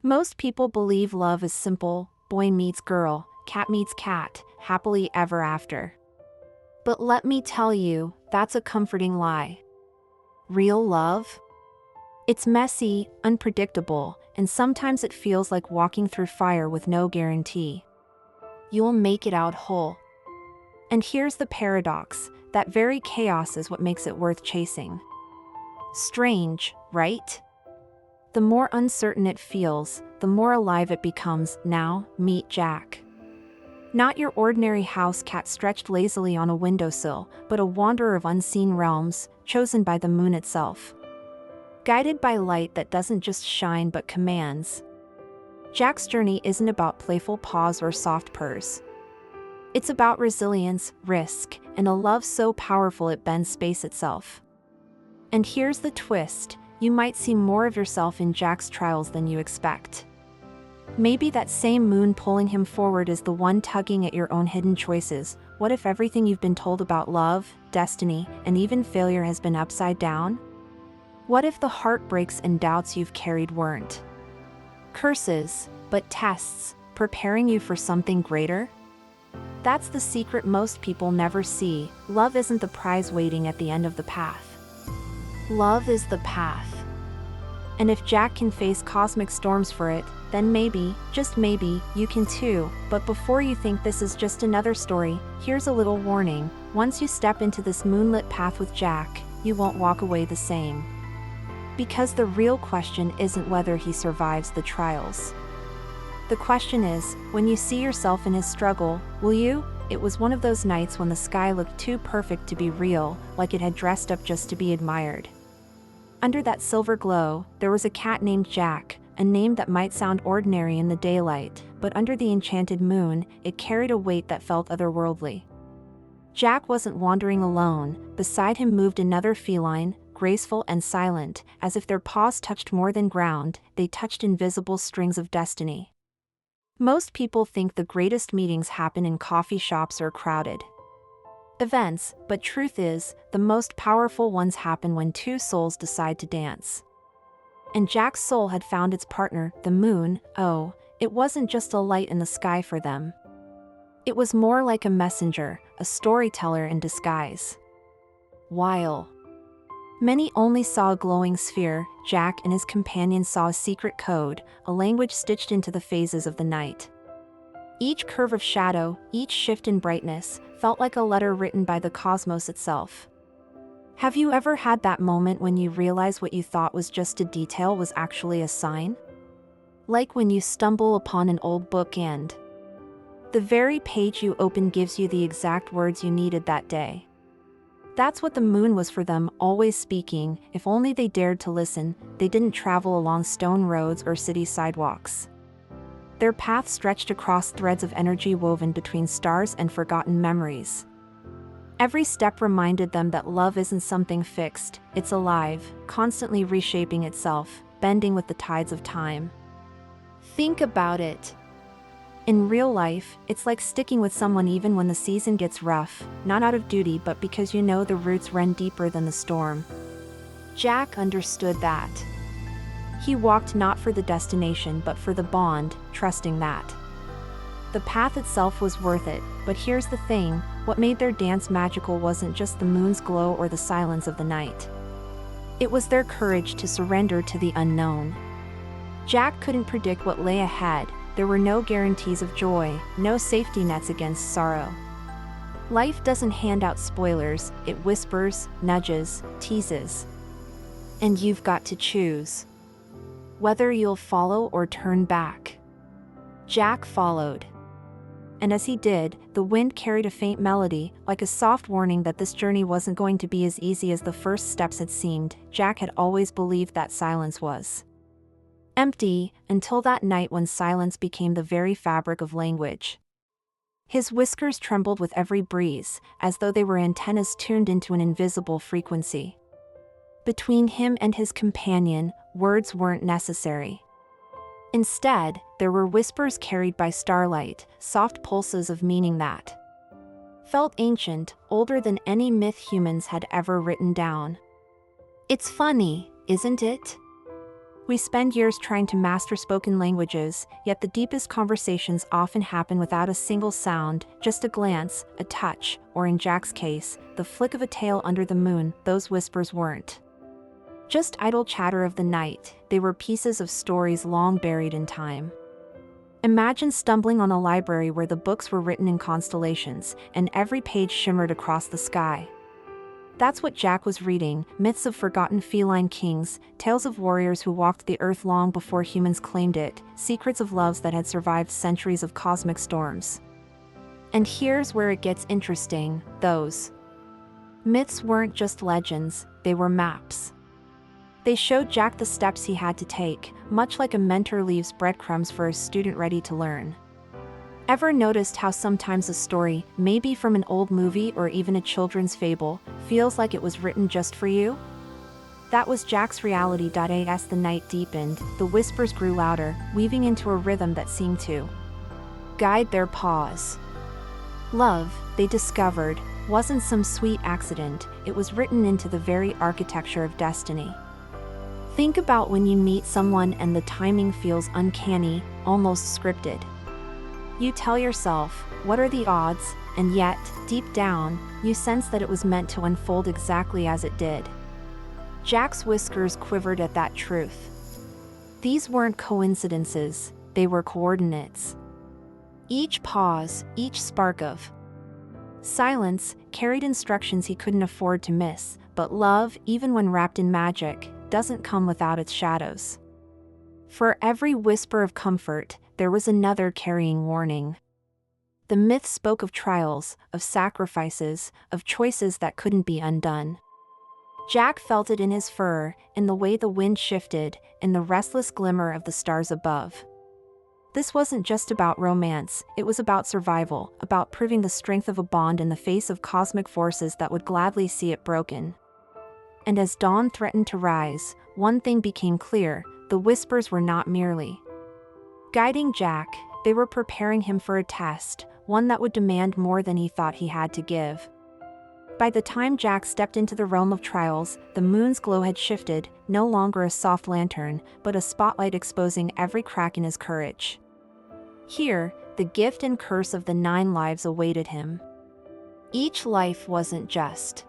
Most people believe love is simple: boy meets girl, cat meets cat, happily ever after. But let me tell you, that's a comforting lie. Real love? It's messy, unpredictable, and sometimes it feels like walking through fire with no guarantee you'll make it out whole. And here's the paradox: that very chaos is what makes it worth chasing. Strange, right? The more uncertain it feels, the more alive it becomes. Now, meet Jack. Not your ordinary house cat stretched lazily on a windowsill, but a wanderer of unseen realms, chosen by the moon itself. Guided by light that doesn't just shine but commands. Jack's journey isn't about playful paws or soft purrs. It's about resilience, risk, and a love so powerful it bends space itself. And here's the twist: you might see more of yourself in Jack's trials than you expect. Maybe that same moon pulling him forward is the one tugging at your own hidden choices. What if everything you've been told about love, destiny, and even failure has been upside down? What if the heartbreaks and doubts you've carried weren't curses, but tests, preparing you for something greater? That's the secret most people never see. Love isn't the prize waiting at the end of the path. Love is the path. And if Jack can face cosmic storms for it, then maybe, just maybe, you can too. But before you think this is just another story, here's a little warning: once you step into this moonlit path with Jack, you won't walk away the same. Because the real question isn't whether he survives the trials. The question is, when you see yourself in his struggle, will you? It was one of those nights when the sky looked too perfect to be real, like it had dressed up just to be admired. Under that silver glow, there was a cat named Jack, a name that might sound ordinary in the daylight, but under the enchanted moon, it carried a weight that felt otherworldly. Jack wasn't wandering alone. Beside him moved another feline, graceful and silent, as if their paws touched more than ground, they touched invisible strings of destiny. Most people think the greatest meetings happen in coffee shops or crowded events, but truth is, the most powerful ones happen when two souls decide to dance. And Jack's soul had found its partner, the moon. Oh, it wasn't just a light in the sky for them. It was more like a messenger, a storyteller in disguise. While many only saw a glowing sphere, Jack and his companion saw a secret code, a language stitched into the phases of the night. Each curve of shadow, each shift in brightness, felt like a letter written by the cosmos itself. Have you ever had that moment when you realize what you thought was just a detail was actually a sign? Like when you stumble upon an old book and the very page you open gives you the exact words you needed that day. That's what the moon was for them, always speaking. If only they dared to listen. They didn't travel along stone roads or city sidewalks. Their path stretched across threads of energy woven between stars and forgotten memories. Every step reminded them that love isn't something fixed, it's alive, constantly reshaping itself, bending with the tides of time. Think about it. In real life, it's like sticking with someone even when the season gets rough, not out of duty but because you know the roots run deeper than the storm. Jack understood that. He walked not for the destination but for the bond, trusting that the path itself was worth it. But here's the thing: what made their dance magical wasn't just the moon's glow or the silence of the night. It was their courage to surrender to the unknown. Jack couldn't predict what lay ahead. There were no guarantees of joy, no safety nets against sorrow. Life doesn't hand out spoilers, it whispers, nudges, teases. And you've got to choose whether you'll follow or turn back. Jack followed. And as he did, the wind carried a faint melody, like a soft warning that this journey wasn't going to be as easy as the first steps had seemed. Jack had always believed that silence was empty, until that night when silence became the very fabric of language. His whiskers trembled with every breeze, as though they were antennas tuned into an invisible frequency. Between him and his companion, words weren't necessary. Instead, there were whispers carried by starlight, soft pulses of meaning that felt ancient, older than any myth humans had ever written down. It's funny, isn't it? We spend years trying to master spoken languages, yet the deepest conversations often happen without a single sound, just a glance, a touch, or in Jack's case, the flick of a tail under the moon. Those whispers weren't just idle chatter of the night, they were pieces of stories long buried in time. Imagine stumbling on a library where the books were written in constellations, and every page shimmered across the sky. That's what Jack was reading, myths of forgotten feline kings, tales of warriors who walked the earth long before humans claimed it, secrets of loves that had survived centuries of cosmic storms. And here's where it gets interesting, those myths weren't just legends, they were maps. They showed Jack the steps he had to take, much like a mentor leaves breadcrumbs for a student ready to learn. Ever noticed how sometimes a story, maybe from an old movie or even a children's fable, feels like it was written just for you? That was Jack's reality. As the night deepened, the whispers grew louder, weaving into a rhythm that seemed to guide their paws. Love, they discovered, wasn't some sweet accident, it was written into the very architecture of destiny. Think about when you meet someone and the timing feels uncanny, almost scripted. You tell yourself, what are the odds? And yet, deep down, you sense that it was meant to unfold exactly as it did. Jack's whiskers quivered at that truth. These weren't coincidences, they were coordinates. Each pause, each spark of silence, carried instructions he couldn't afford to miss, but love, even when wrapped in magic, doesn't come without its shadows. For every whisper of comfort, there was another carrying warning. The myth spoke of trials, of sacrifices, of choices that couldn't be undone. Jack felt it in his fur, in the way the wind shifted, in the restless glimmer of the stars above. This wasn't just about romance, it was about survival, about proving the strength of a bond in the face of cosmic forces that would gladly see it broken. And as dawn threatened to rise, one thing became clear, the whispers were not merely guiding Jack, they were preparing him for a test, one that would demand more than he thought he had to give. By the time Jack stepped into the realm of trials, the moon's glow had shifted, no longer a soft lantern, but a spotlight exposing every crack in his courage. Here, the gift and curse of the 9 lives awaited him. Each life wasn't just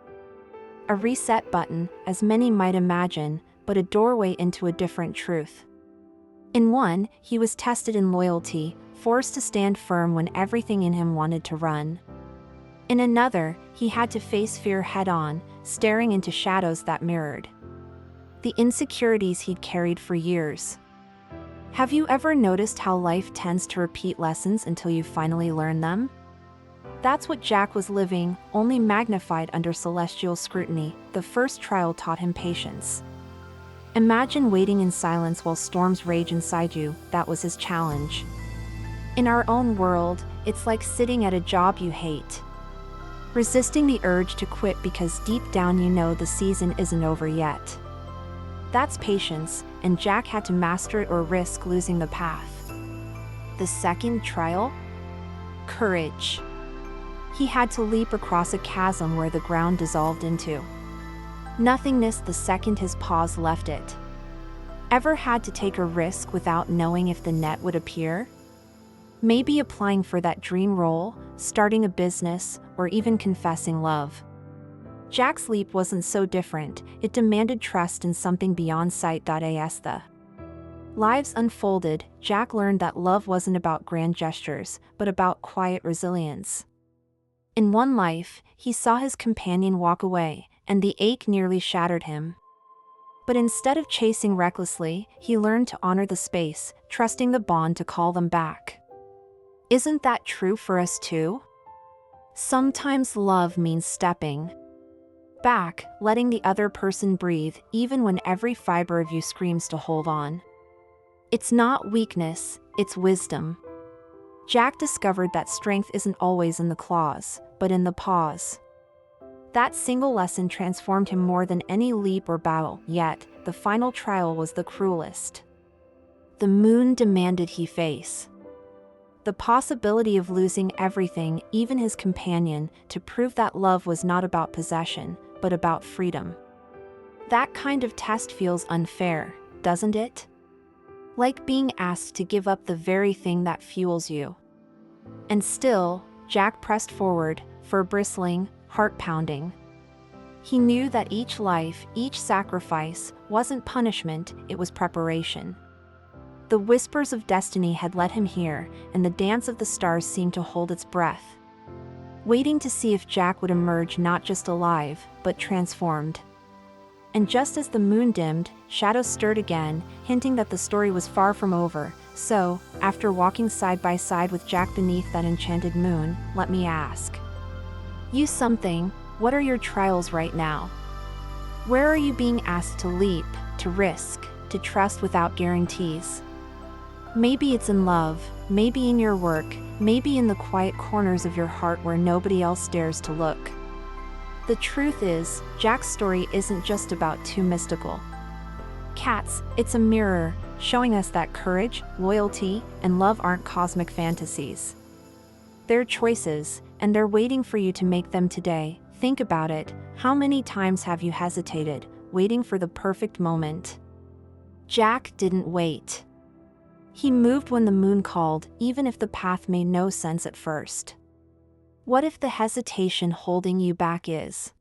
a reset button, as many might imagine, but a doorway into a different truth. In one, he was tested in loyalty, forced to stand firm when everything in him wanted to run. In another, he had to face fear head-on, staring into shadows that mirrored the insecurities he'd carried for years. Have you ever noticed how life tends to repeat lessons until you finally learn them? That's what Jack was living, only magnified under celestial scrutiny. The first trial taught him patience. Imagine waiting in silence while storms rage inside you. That was his challenge. In our own world, it's like sitting at a job you hate, resisting the urge to quit because deep down you know the season isn't over yet. That's patience, and Jack had to master it or risk losing the path. The second trial? Courage. He had to leap across a chasm where the ground dissolved into nothingness the second his paws left it. Ever had to take a risk without knowing if the net would appear? Maybe applying for that dream role, starting a business, or even confessing love. Jack's leap wasn't so different, it demanded trust in something beyond sight. As the lives unfolded, Jack learned that love wasn't about grand gestures, but about quiet resilience. In one life, he saw his companion walk away, and the ache nearly shattered him. But instead of chasing recklessly, he learned to honor the space, trusting the bond to call them back. Isn't that true for us too? Sometimes love means stepping back, letting the other person breathe, even when every fiber of you screams to hold on. It's not weakness, it's wisdom. Jack discovered that strength isn't always in the claws, but in the pause. That single lesson transformed him more than any leap or battle, yet, the final trial was the cruelest. The moon demanded he face the possibility of losing everything, even his companion, to prove that love was not about possession, but about freedom. That kind of test feels unfair, doesn't it? Like being asked to give up the very thing that fuels you. And still, Jack pressed forward, fur bristling, heart pounding. He knew that each life, each sacrifice, wasn't punishment, it was preparation. The whispers of destiny had led him here, and the dance of the stars seemed to hold its breath, waiting to see if Jack would emerge not just alive, but transformed. And just as the moon dimmed, shadows stirred again, hinting that the story was far from over. So, after walking side by side with Jack beneath that enchanted moon, let me ask you something. What are your trials right now? Where are you being asked to leap, to risk, to trust without guarantees? Maybe it's in love, maybe in your work, maybe in the quiet corners of your heart where nobody else dares to look. The truth is, Jack's story isn't just about two mystical cats, it's a mirror, showing us that courage, loyalty, and love aren't cosmic fantasies. They're choices, and they're waiting for you to make them today. Think about it, how many times have you hesitated, waiting for the perfect moment? Jack didn't wait. He moved when the moon called, even if the path made no sense at first. What if the hesitation holding you back is